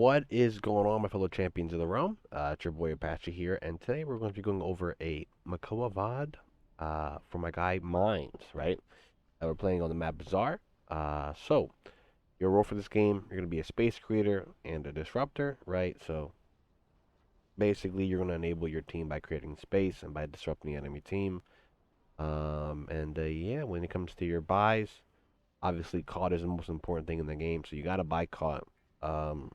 What is going on, my fellow champions of the realm? It's your boy Apache here, and today we're going to be going over a makoa VOD for my guy Miindz, right? We're playing on the map Bazaar. So, your role for this game, you're going to be a space creator and a disruptor, right? So, basically, you're going to enable your team by creating space and by disrupting the enemy team. Yeah, when it comes to your buys, obviously, COD is the most important thing in the game, so you got to buy COD.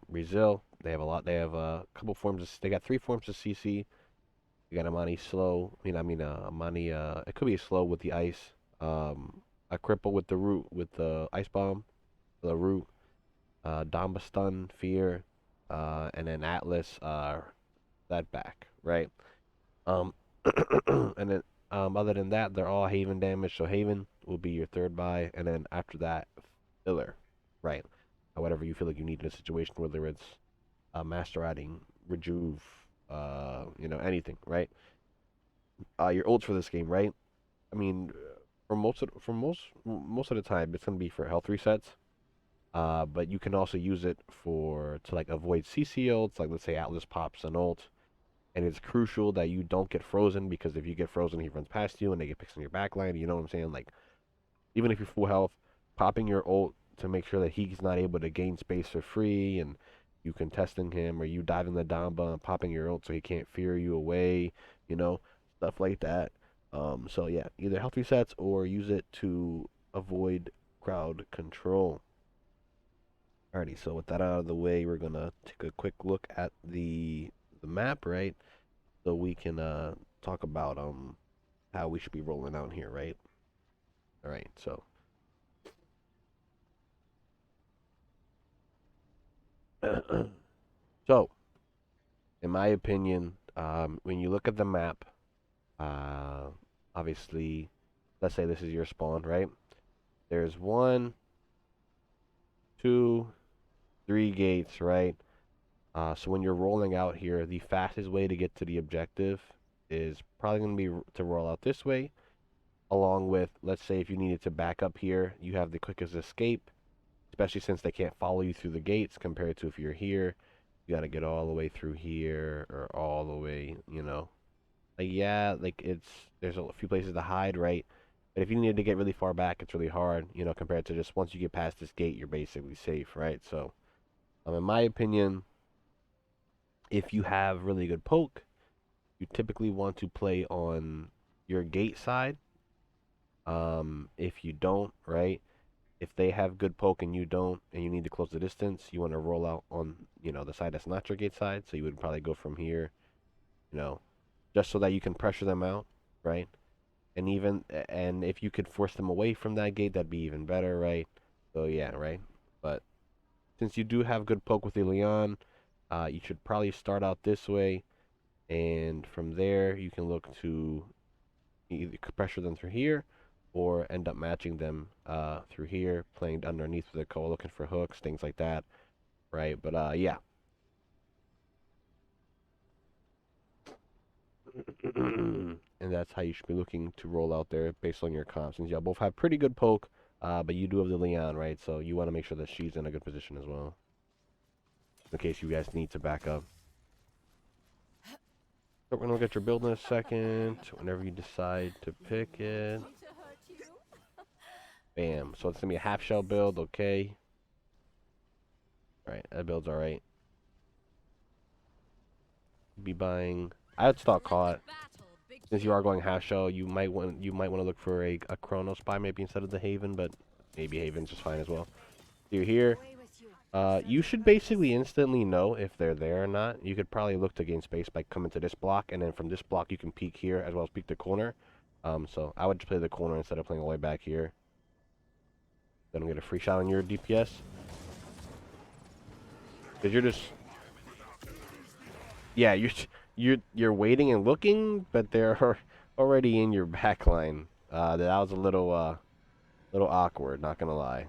Brazil, they have a lot. They have a couple forms of. They got three forms of CC. You got Amani slow. Amani. It could be slow with the ice. A cripple with the root with the ice bomb, the root. Damba stun, fear, and then Atlas. That back right. Um, and then other than that, they're all Haven damage. So Haven will be your third buy, and then after that, filler, right? Whatever you feel like you need in a situation, whether it's master adding, rejuve, anything, right? Your ults for this game, right? I mean, for most of the time, it's gonna be for health resets. But you can also use it to like avoid CC ults, like let's say Atlas pops an ult, and it's crucial that you don't get frozen because if you get frozen, he runs past you and they get picks on your backline. You know what I'm saying? Like even if you're full health, popping your ult to make sure that he's not able to gain space for free and you contesting him or you diving the Damba and popping your ult so he can't fear you away, stuff like that. So yeah, either health resets or use it to avoid crowd control. Alrighty, so with that out of the way, we're gonna take a quick look at the map, right? So we can talk about how we should be rolling out here, right? Alright, so so, in my opinion, when you look at the map, uh, obviously, let's say this is your spawn, right? There's one, two, three gates, right? So when you're rolling out here, the fastest way to get to the objective is probably going to be to roll out this way, along with, let's say if you needed to back up here, you have the quickest escape, especially since they can't follow you through the gates compared to if you're here. You got to get all the way through here or all the way, Like, yeah, like there's a few places to hide, right? But if you needed to get really far back, it's really hard, compared to just once you get past this gate, you're basically safe, right? So, in my opinion, if you have really good poke, you typically want to play on your gate side. If you don't, right? If they have good poke and you don't, and you need to close the distance, you want to roll out on, the side that's not your gate side. So you would probably go from here, you know, just so that you can pressure them out, right? And if you could force them away from that gate, that'd be even better, right? So yeah, right. But since you do have good poke with the Leon, you should probably start out this way, and from there you can look to either pressure them through here or end up matching them through here, playing underneath with the koa, looking for hooks, things like that, right? But yeah. And that's how you should be looking to roll out there based on your comp. Since y'all both have pretty good poke, but you do have the Leon, right? So you want to make sure that she's in a good position as well, in case you guys need to back up. So we're gonna look at your build in a second. Whenever you decide to pick it. Bam. So it's gonna be a half shell build, okay. Alright, that build's alright. Be buying. I would stock caught. Since you are going half shell, you might want to look for a chrono spy maybe instead of the Haven, but maybe Haven's just fine as well. You're here. You should basically instantly know if they're there or not. You could probably look to gain space by coming to this block, and then from this block you can peek here as well as peek the corner. So I would just play the corner instead of playing all the way back here. Then get a free shot on your DPS. Cause you're just, yeah, you're waiting and looking, but they're already in your backline. That was a little awkward, not gonna lie.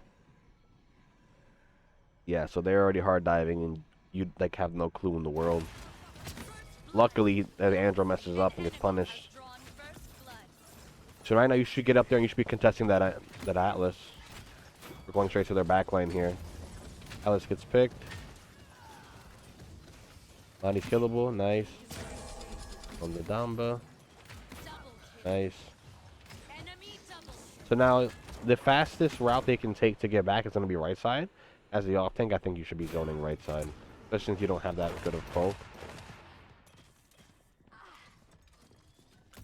Yeah, so they're already hard diving, and you like have no clue in the world. Luckily, Andro messes up and gets punished. So right now you should get up there and you should be contesting that Atlas. We're going straight to their backline here. Atlas gets picked. Body's killable. Nice. On the Damba. Nice. So now, the fastest route they can take to get back is going to be right side. As the off tank, I think you should be zoning right side. Especially since you don't have that good of poke.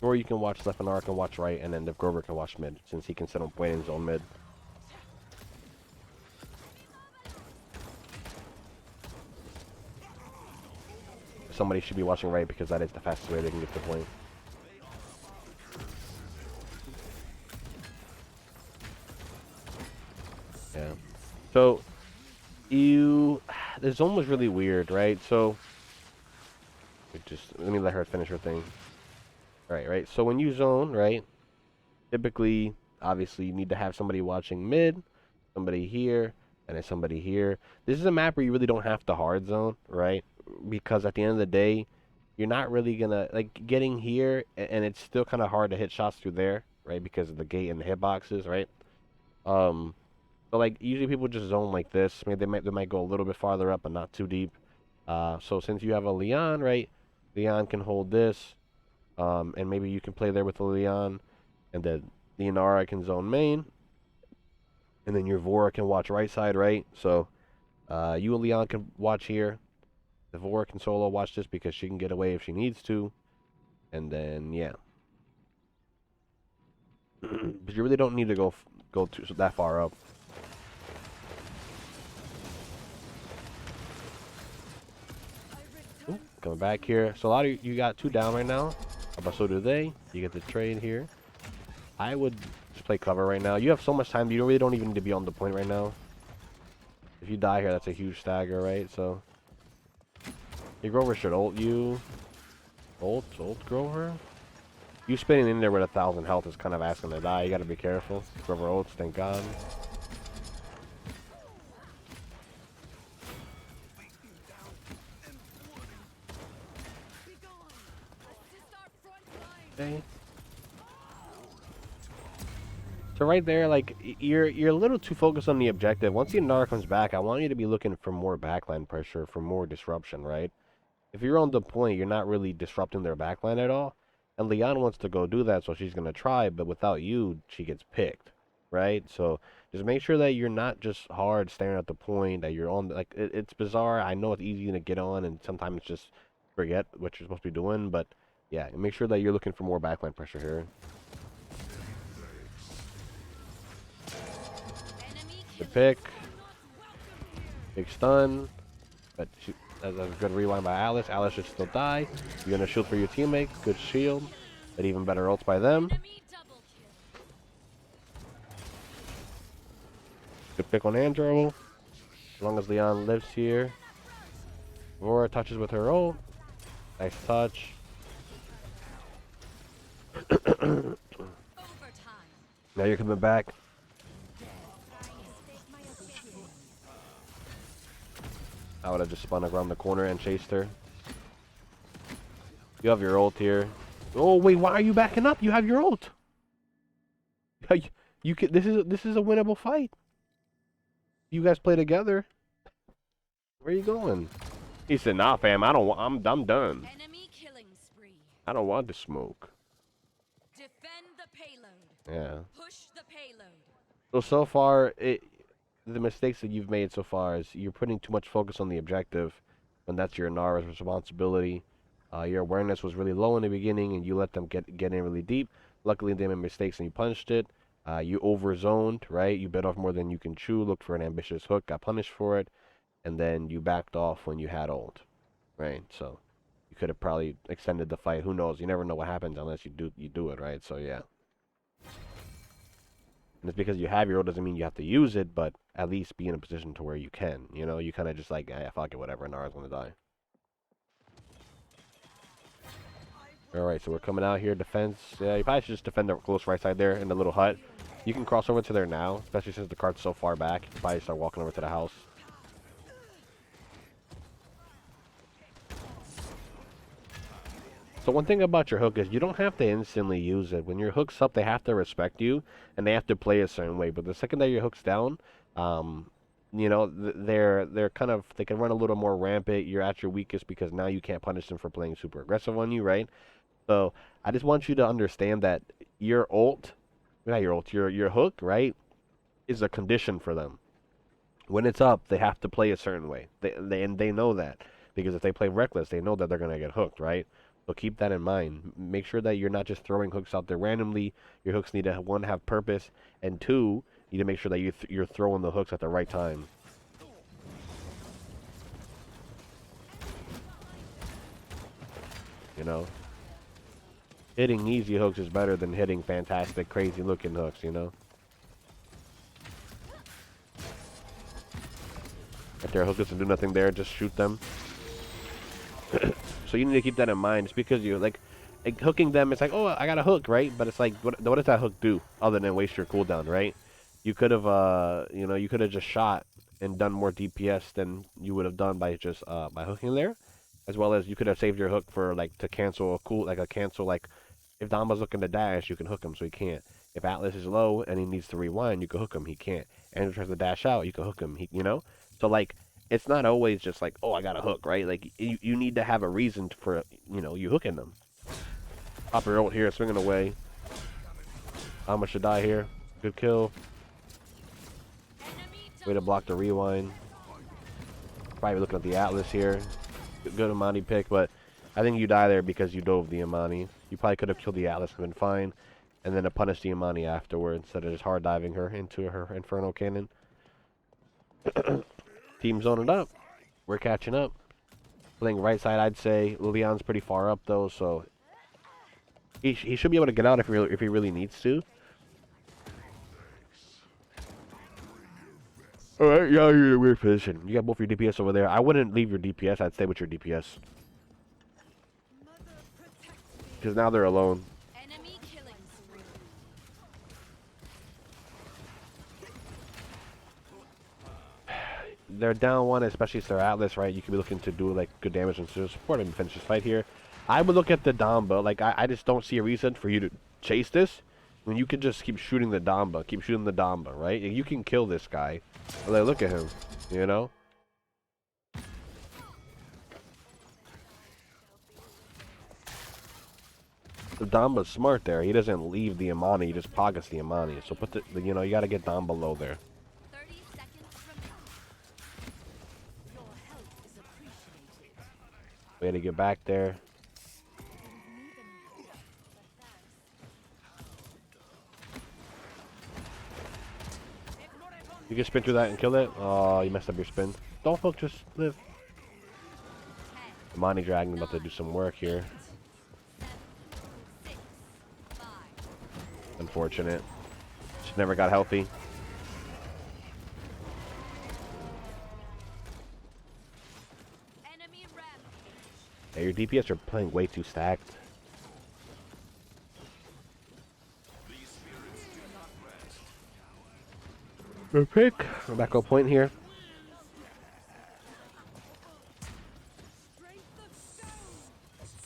Or you can watch left and R can watch right, and then the Grover can watch mid, since he can sit on point and zone mid. Somebody should be watching right because that is the fastest way they can get to the point. Yeah. So, the zone was really weird, right? So, let me let her finish her thing. Right. So when you zone, right, typically, obviously, you need to have somebody watching mid, somebody here, and then somebody here. This is a map where you really don't have to hard zone, right? Because at the end of the day, you're not really gonna, like, getting here, and it's still kind of hard to hit shots through there, right? Because of the gate and the hitboxes, right? But like usually people just zone like this. Maybe they might go a little bit farther up, but not too deep. So since you have a Leon, right? Leon can hold this, and maybe you can play there with the Leon, and then the Inara can zone main, and then your Vora can watch right side, right? So you and Leon can watch here. The Vora can solo watch this because she can get away if she needs to, and then yeah. But you really don't need to go that far up. Ooh, coming back here. So a lot of you got 2 down right now. But so do they. You get the trade here. I would just play cover right now. You have so much time. You really don't even need to be on the point right now. If you die here, that's a huge stagger, right? So your Grover should ult you. Ult Grover. You spinning in there with 1,000 health is kind of asking to die. You got to be careful. Grover ults, thank God. Okay. So right there, like, you're a little too focused on the objective. Once the Inara comes back, I want you to be looking for more backline pressure, for more disruption, right? If you're on the point, you're not really disrupting their backline at all. And Leon wants to go do that, so she's going to try, but without you, she gets picked, right? So just make sure that you're not just hard staring at the point, that you're on, like, it's bizarre. I know it's easy to get on, and sometimes just forget what you're supposed to be doing, but yeah, make sure that you're looking for more backline pressure here. The pick. Big stun. But that's a good rewind by Alice. Alice should still die. You're going to shield for your teammate. Good shield. But even better ults by them. Good pick on Andrew. As long as Leon lives here. Vora touches with her ult. Nice touch. Now you're coming back. I would have just spun around the corner and chased her. You have your ult here. Oh wait, why are you backing up? You have your ult. You can. This is a winnable fight. You guys play together. Where are you going? He said, "Nah, fam. I don't. I'm done. Enemy killing spree. I don't want to smoke." Defend the payload. Yeah. Push the payload. So far, the mistakes that you've made so far is you're putting too much focus on the objective, when that's your Nara's responsibility. Your awareness was really low in the beginning, and you let them get in really deep. Luckily, they made mistakes and you punished it. You overzoned, right? You bit off more than you can chew. Looked for an ambitious hook, got punished for it, and then you backed off when you had ult, right? So you could have probably extended the fight. Who knows? You never know what happens unless you do it, right? So yeah. And it's because you have your ult doesn't mean you have to use it, but at least be in a position to where you can. You know, you kind of just like, fuck it, whatever. Nara's gonna die. All right, so we're coming out here. Defense. Yeah, you probably should just defend the close right side there in the little hut. You can cross over to there now, especially since the cart's so far back. You can probably start walking over to the house. So one thing about your hook is you don't have to instantly use it. When your hook's up, they have to respect you, and they have to play a certain way. But the second that your hook's down, you know, they're kind of, they can run a little more rampant. You're at your weakest because now you can't punish them for playing super aggressive on you, right? So I just want you to understand that your ult, not your ult, your hook, right, is a condition for them. When it's up, they have to play a certain way. And they know that because if they play reckless, they know that they're gonna get hooked, right? So keep that in mind. Make sure that you're not just throwing hooks out there randomly. Your hooks need to one have purpose, and two, you need to make sure that you're throwing the hooks at the right time. You know, hitting easy hooks is better than hitting fantastic, crazy looking hooks. You know, if their hook doesn't do nothing there, just shoot them. So you need to keep that in mind. Just because you like hooking them, it's like, oh, I got a hook, right? But it's like, what does that hook do other than waste your cooldown, right? You could have, you know, you could have just shot and done more DPS than you would have done by just by hooking there, as well as you could have saved your hook for like to cancel a cool, like a cancel, like if Damba's looking to dash, you can hook him so he can't. If Atlas is low and he needs to rewind, you can hook him, he can't. Andrew tries to dash out, you can hook him, you know. So like it's not always just like, oh, I got a hook, right? Like you need to have a reason for, you know, you hooking them. Pop your ult here, swinging away. Damba should die here. Good kill. Way to block the rewind. Probably looking at the Atlas here. Good Amani pick, but I think you die there because you dove the Amani. You probably could have killed the Atlas and been fine, and then to punish the Amani afterward instead of just hard diving her into her Inferno Cannon. Team zoning up. We're catching up. Playing right side, I'd say. Leon's pretty far up though, so he should be able to get out if he really needs to. Alright, yeah, you're in a weird position. You got both your DPS over there. I wouldn't leave your DPS. I'd stay with your DPS. Because now they're alone. Enemy killing spree. They're down one, especially if they're Atlas, right? You could be looking to do like good damage and support and finish this fight here. I would look at the Damba. Like, I just don't see a reason for you to chase this. I mean, you could just keep shooting the Damba. Keep shooting the Damba, right? You can kill this guy. Like, look at him, you know? The Damba's smart there. He doesn't leave the Amani. He just pockets the Amani. So put the, you know, you got to get Damba low there. 30 seconds remaining. Your help is appreciated. Way to get back there. You can spin through that and kill it. Oh, you messed up your spin. Don't hook, just live. Amani Dragon about to do some work here. 6, 5. Unfortunate. She never got healthy. Enemy rampage. Yeah, your DPS are playing way too stacked. Good pick. We're back on point here.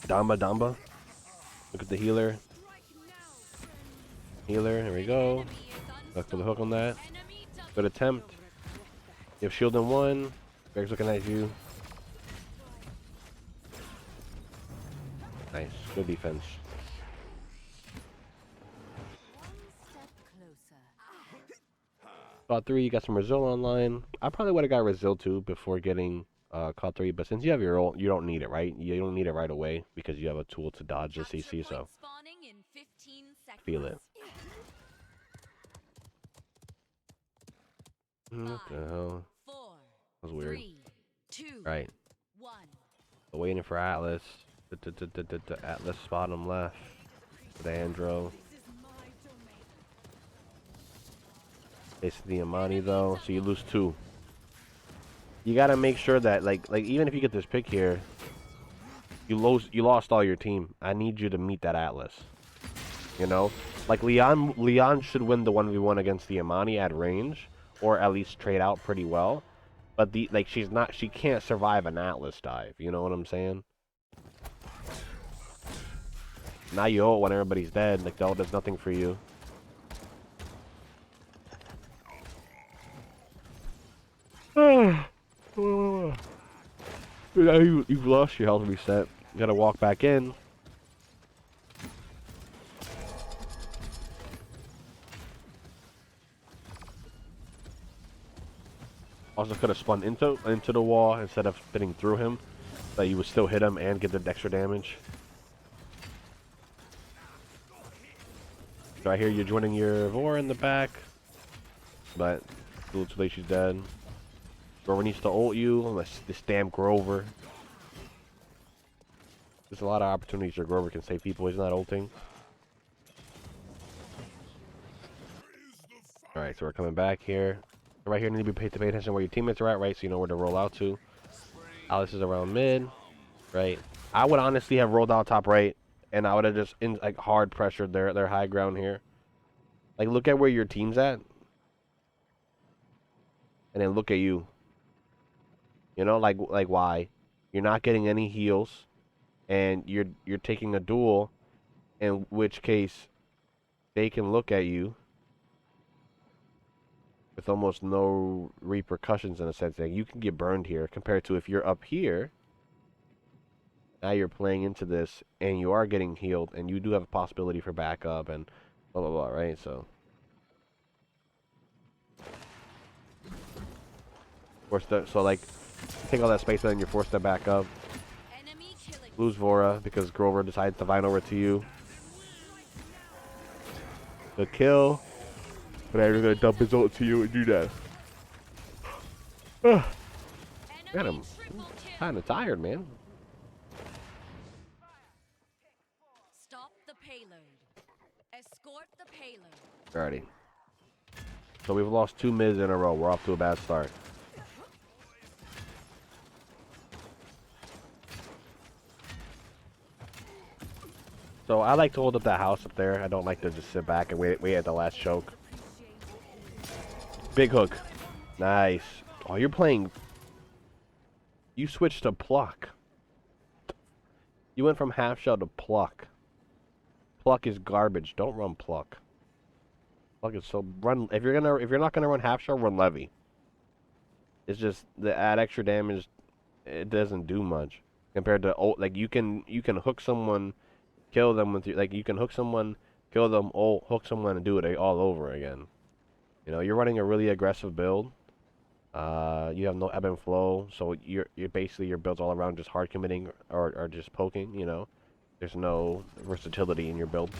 Damba, Damba. Look at the healer. Healer, here we go. Look for the hook on that. Good attempt. You have shield in one. Greg's looking at you. Nice. Good defense. Call 3, you got some Brazil online. I probably would have got Brazil too before getting Call 3, but since you have your ult, you don't need it, right? You don't need it right away because you have a tool to dodge the CC, so feel it. What the hell? That was weird. 3, 2, Right. 1. Waiting for Atlas. Atlas bottom left. With Andro. It's the Amani though, so you lose 2. You gotta make sure that like even if you get this pick here, you lost all your team. I need you to meet that Atlas. You know? Like Leon should win the 1v1 against the Amani at range, or at least trade out pretty well. But she can't survive an Atlas dive, you know what I'm saying? Now you ult when everybody's dead, like the ult does nothing for you. Now you've lost your health reset. You gotta walk back in. Also could have spun into the wall instead of spinning through him, so you would still hit him and get the extra damage. So I hear you're joining your Vor in the back, but it's a little too late. She's dead. Grover needs to ult you, unless this damn Grover. There's a lot of opportunities where Grover can save people. He's not ulting. Alright, so we're coming back here. Right here, need to pay attention where your teammates are at, right? So you know where to roll out to. Alice is around mid, right? I would honestly have rolled out top right, and I would have just like hard pressured their high ground here. Like, look at where your team's at, and then look at you. You know, like why? You're not getting any heals, and you're taking a duel, in which case they can look at you with almost no repercussions in a sense. That you can get burned here compared to if you're up here. Now you're playing into this, and you are getting healed, and you do have a possibility for backup, and blah blah blah, right? So, so like, take all that space, and then you're forced to back up. Lose Vora because Grover decides to vine over to you. The kill, but now you're gonna dump his ult to you and do that. Man, I'm kind of tired, man. Stop the payload. Escort the payload. Alrighty. So we've lost 2 mids in a row. We're off to a bad start. So I like to hold up that house up there. I don't like to just sit back and wait at the last choke. Big hook. Nice. Oh, you're playing. You switched to pluck. You went from half shell to pluck. Pluck is garbage. Don't run pluck. Pluck is so run. If you're not gonna run half shell, run levy. It's just the add extra damage. It doesn't do much compared to like you can hook someone. Kill them with like you can hook someone, kill them, hook someone, and do it all over again. You know, you're running a really aggressive build. You have no ebb and flow, so you're basically your build's all around just hard committing or just poking. You know, there's no versatility in your build.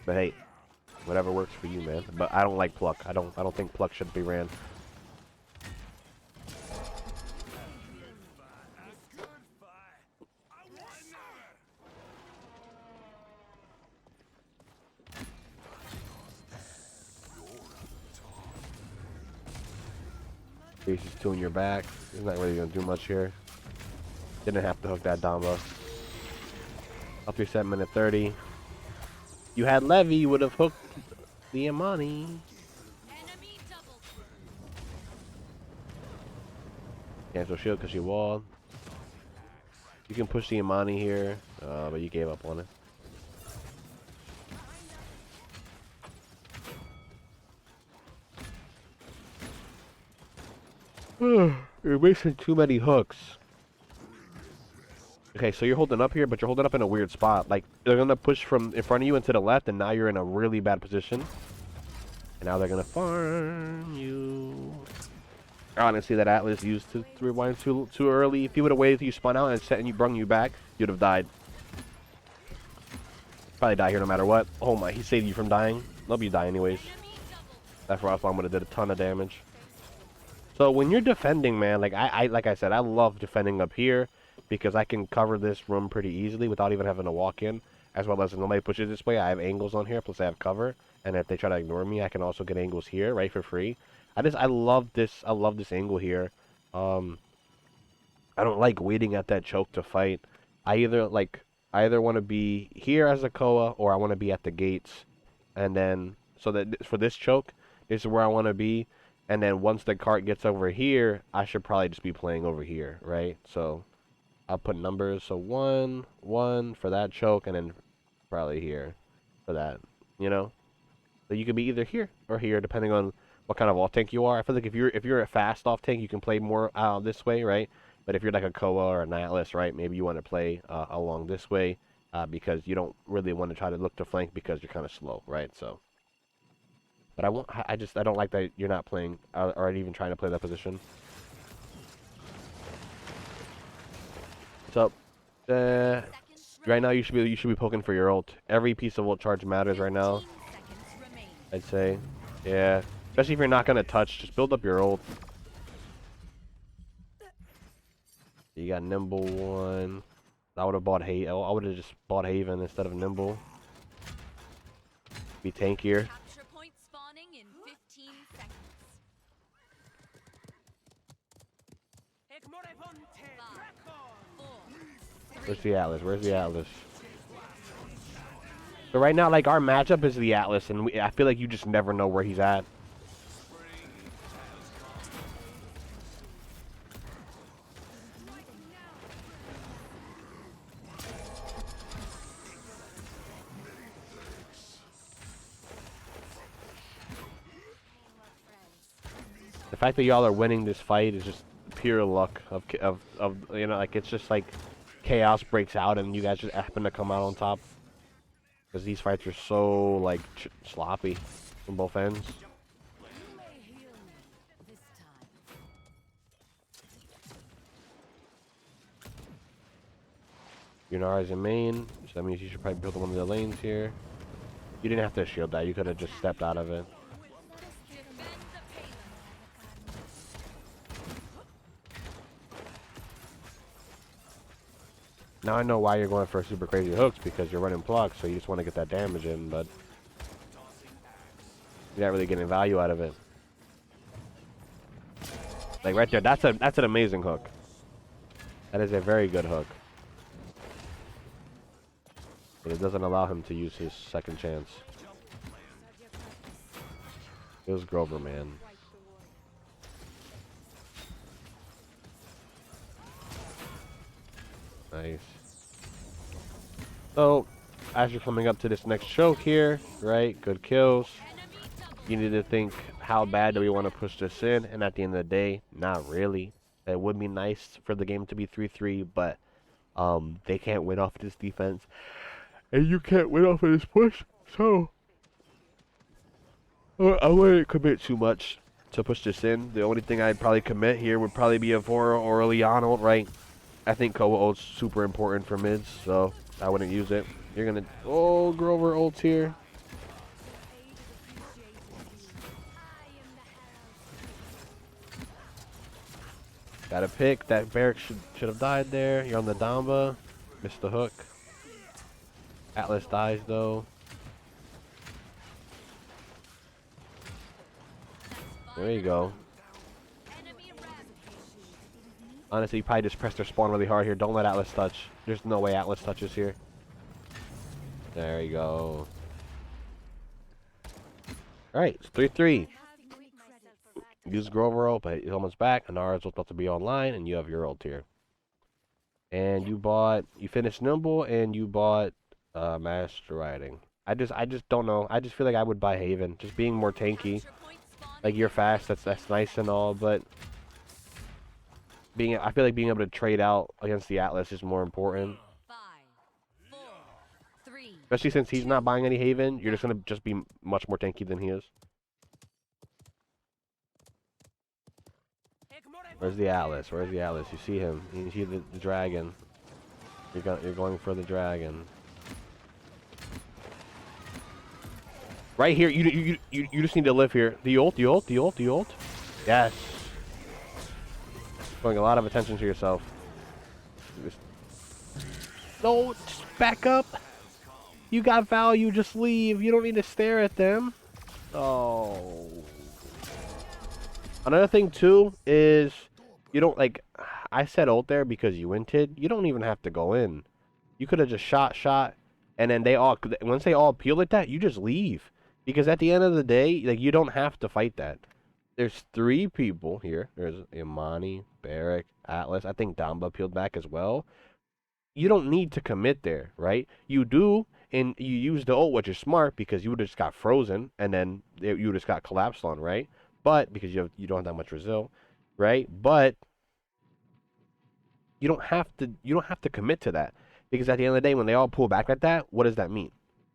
But hey, whatever works for you, man. But I don't like pluck. I don't think pluck should be ran. Ace is 2 in your back. He's not really gonna do much here. Didn't have to hook that Damba. Up your 7 minute 30. You had Levy, you would have hooked the Imani. Cancel shield because you walled. You can push the Imani here, but you gave up on it. You're wasting too many hooks. Okay, so you're holding up here, but you're holding up in a weird spot. Like, they're gonna push from in front of you and to the left, and now you're in a really bad position. And now they're gonna farm you. Honestly, that Atlas used to rewind too early. If you would have waited till you spun out and set and you brung you back, you'd have died. Probably die here no matter what. Oh my, he saved you from dying. Love you die anyways. That frost bomb would have did a ton of damage. So when you're defending, man, like I said, I love defending up here because I can cover this room pretty easily without even having to walk in. As well as if nobody pushes this way, I have angles on here, plus I have cover. And if they try to ignore me, I can also get angles here, right, for free. I love this angle here. I don't like waiting at that choke to fight. I either want to be here as a Koa or I want to be at the gates. And then so that for this choke, this is where I want to be. And then once the cart gets over here, I should probably just be playing over here, right? So I'll put numbers. So 1, 1 for that choke, and then probably here for that. You know, So you can be either here or here, depending on what kind of off tank you are. I feel like if you're a fast off tank, you can play more this way, right? But if you're like a Koa or an Atlas, right, maybe you want to play along this way because you don't really want to try to look to flank because you're kind of slow, right? So, but I don't like that you're not playing or even trying to play that position. So, right now you should be poking for your ult. Every piece of ult charge matters right now. I'd say, yeah. Especially if you're not gonna touch, just build up your ult. You got Nimble one. I would have bought I would have just bought Haven instead of Nimble. Be tankier. Capture point spawning in 15 seconds. 5, 4, 3. Where's the Atlas? Where's the Atlas? So right now, like, our matchup is the Atlas, and I feel like you just never know where he's at. The fact that y'all are winning this fight is just pure luck of you know, like, it's just like chaos breaks out and you guys just happen to come out on top. Because these fights are so, like, sloppy from both ends. You may heal me this time. Yunara's in main, so that means you should probably build one of the lanes here. You didn't have to shield that, you could have just stepped out of it. Defend the payload. Now I know why you're going for super crazy hooks, because you're running plucks, so you just want to get that damage in, but you're not really getting value out of it. Like right there, that's an amazing hook. That is a very good hook. But it doesn't allow him to use his second chance. It was Grover, man. Nice. So, as you're coming up to this next choke here, right? Good kills. You need to think, how bad do we want to push this in? And at the end of the day, not really. It would be nice for the game to be 3-3, but they can't win off this defense. And you can't win off of this push, so I wouldn't commit too much to push this in. The only thing I'd probably commit here would probably be a Vora or a Leon ult, right? I think Koa ult's super important for mids, so I wouldn't use it. You're gonna... Oh, Grover ult's here. Gotta pick. That Barrack should have died there. You're on the Damba. Missed the hook. Atlas dies, though. There you go. Honestly, you probably just press their spawn really hard here. Don't let Atlas touch. There's no way Atlas touches here. There you go. Alright, it's 3-3. Use Grover ult, but he's almost back. Anara's about to be online, and you have your ult here. And you finished Nimble, and you bought Master Riding. I just don't know. I just feel like I would buy Haven. Just being more tanky. Like, you're fast, that's nice and all, but I feel like being able to trade out against the Atlas is more important. 5, 4, 3. Especially since he's not buying any Haven, you're just gonna be much more tanky than he is. Where's the Atlas? Where's the Atlas? You see him. You see the dragon. You're going for the dragon. Right here, you just need to live here. The ult. Yes. Showing a lot of attention to yourself. No, just back up. You got value, just leave. You don't need to stare at them. Oh. Another thing too is you don't, like, I said ult there because you inted. You don't even have to go in. You could have just shot, and then once they all peel like that, you just leave. Because at the end of the day, like, you don't have to fight that. There's 3 people here. There's Imani, Barrack, Atlas. I think Damba peeled back as well. You don't need to commit there, right? You do and you use the ult, which is smart because you would have just got frozen and then you would just got collapsed on, right? But because you don't have that much resil, right? But you don't have to commit to that because at the end of the day, when they all pull back like that, what does that mean?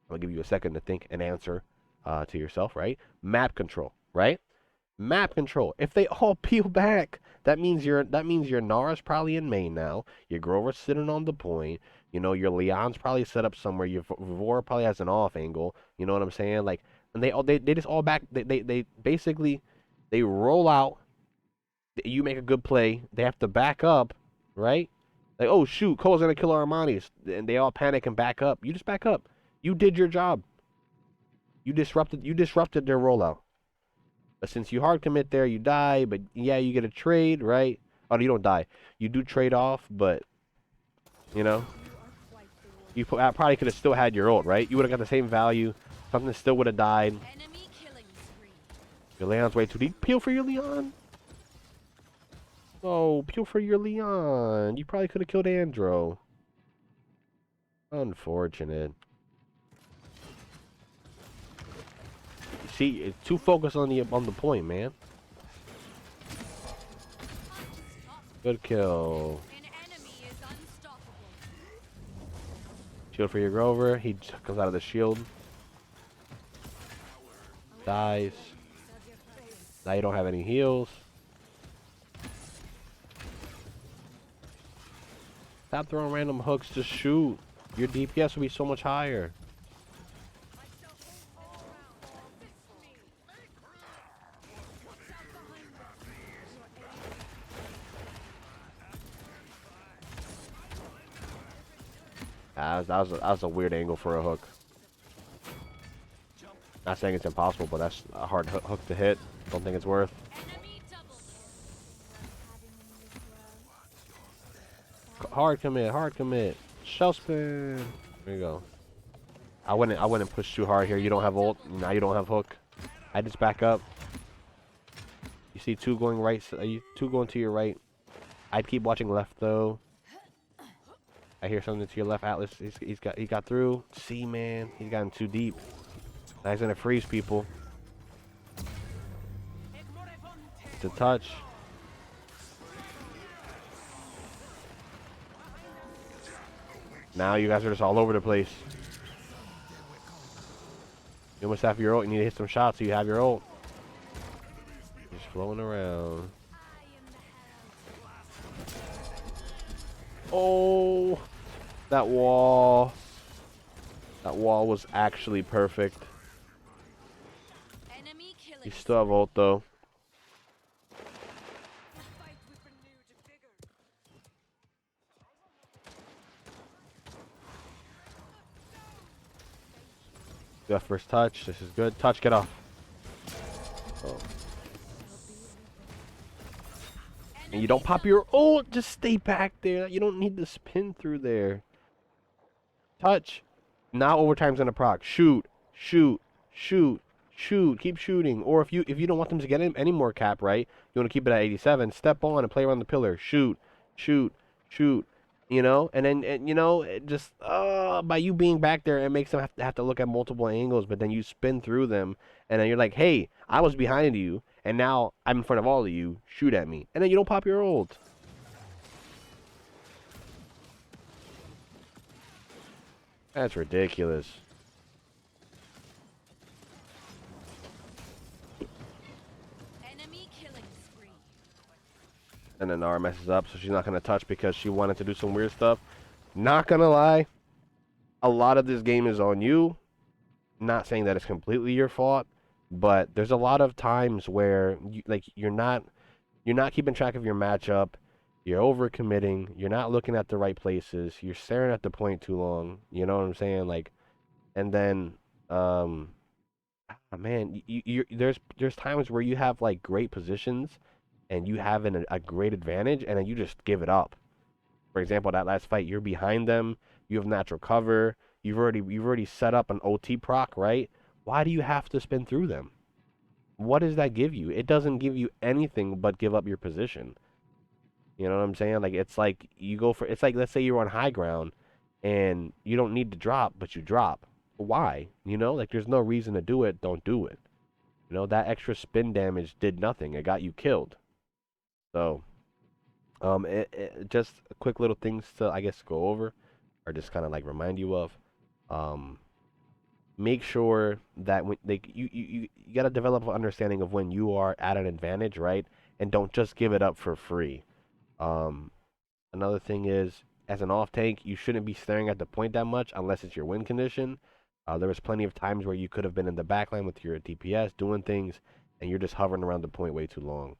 I'll give you a second to think and answer to yourself, right? Map control, right? Map control. If they all peel back, that means your Nara's probably in main now. Your Grover's sitting on the point. You know, your Leon's probably set up somewhere. Your Vivora probably has an off angle. You know what I'm saying? Like, and they just all back. They basically they roll out. You make a good play. They have to back up, right? Like, oh shoot, Cole's gonna kill our Armani's, and they all panic and back up. You just back up. You did your job. You disrupted their rollout. But since you hard commit there, you die. But yeah, you get a trade, right? Oh, you don't die. You do trade off, but you know, you probably could have still had your ult, right? You would have got the same value. Something still would have died. Your Leon's way too deep. Peel for your Leon. Oh, peel for your Leon. You probably could have killed Andro. Unfortunate. See, it's too focused on the point, man. Good kill. Shield for your Grover. He comes out of the shield. Dies. Now you don't have any heals. Stop throwing random hooks. Just shoot. Your DPS will be so much higher. That was a weird angle for a hook. Not saying it's impossible, but that's a hard hook to hit. Don't think it's worth. Hard commit. Shell spin. There you go. I wouldn't push too hard here. You don't have ult. Now you don't have hook. I just back up. You see two going right. Two going to your right. I'd keep watching left though. I hear something to your left, Atlas. He got through. See, man, he's gotten too deep. Now he's gonna freeze people. To touch. Now you guys are just all over the place. You almost have your ult. You need to hit some shots so you have your ult. Just flowing around. Oh, that wall. That wall was actually perfect. You still have ult though. Got first touch. This is good. Touch, get off. Oh. And you don't pop your ult. Just stay back there. You don't need to spin through there. Touch. Now overtime's gonna proc. Shoot. Shoot. Shoot. Shoot. Keep shooting. Or if you don't want them to get any more cap, right? You want to keep it at 87. Step on and play around the pillar. Shoot. Shoot. Shoot. You know, and then you know, it just by you being back there, it makes them have to look at multiple angles. But then you spin through them, and then you're like, "Hey, I was behind you, and now I'm in front of all of you. Shoot at me." And then you don't pop your ult. That's ridiculous. And then Nara messes up, so she's not going to touch because she wanted to do some weird stuff. Not going to lie, a lot of this game is on you. Not saying that it's completely your fault, but there's a lot of times where you're not keeping track of your matchup. You're overcommitting. You're not looking at the right places. You're staring at the point too long. You know what I'm saying? Like, and then, man, there's times where you have like great positions and you have a great advantage, and then you just give it up. For example, that last fight, you're behind them. You have natural cover. You've already set up an OT proc, right? Why do you have to spin through them? What does that give you? It doesn't give you anything but give up your position. You know what I'm saying? Like, it's like you go for, it's like, let's say you're on high ground and you don't need to drop, but you drop. Why? You know, like there's no reason to do it. Don't do it. You know, that extra spin damage did nothing. It got you killed. So, just quick little things to, I guess, go over or just kind of like remind you of. Um, Make sure that when like you got to develop an understanding of when you are at an advantage, right? And don't just give it up for free. Um, Another thing is, as an off tank, you shouldn't be staring at the point that much unless it's your win condition. There was plenty of times where you could have been in the backline with your DPS doing things, and you're just hovering around the point way too long.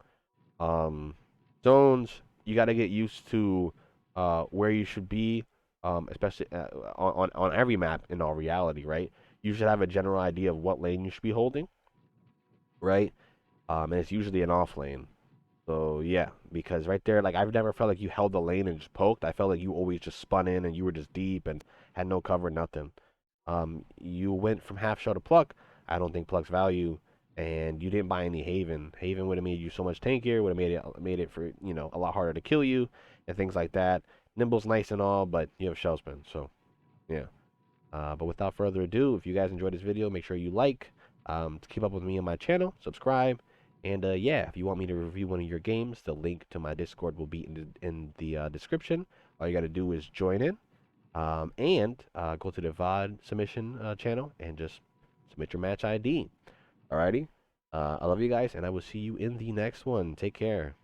Um, Zones, you got to get used to where you should be, especially on every map. In all reality, right? You should have a general idea of what lane you should be holding, right? And it's usually an off lane. So yeah, because right there, like I've never felt like you held the lane and just poked. I felt like you always just spun in and you were just deep and had no cover, nothing. You went from half shell to pluck. I don't think pluck's value, and you didn't buy any Haven. Haven would have made you so much tankier. Would have made it for a lot harder to kill you and things like that. Nimble's nice and all, but you have shell spin. So yeah. But without further ado, if you guys enjoyed this video, make sure you like, to keep up with me on my channel, subscribe, and yeah, if you want me to review one of your games, the link to my Discord will be in the description. All you got to do is join in, and go to the VOD submission channel and just submit your match ID. Alrighty, I love you guys, and I will see you in the next one. Take care.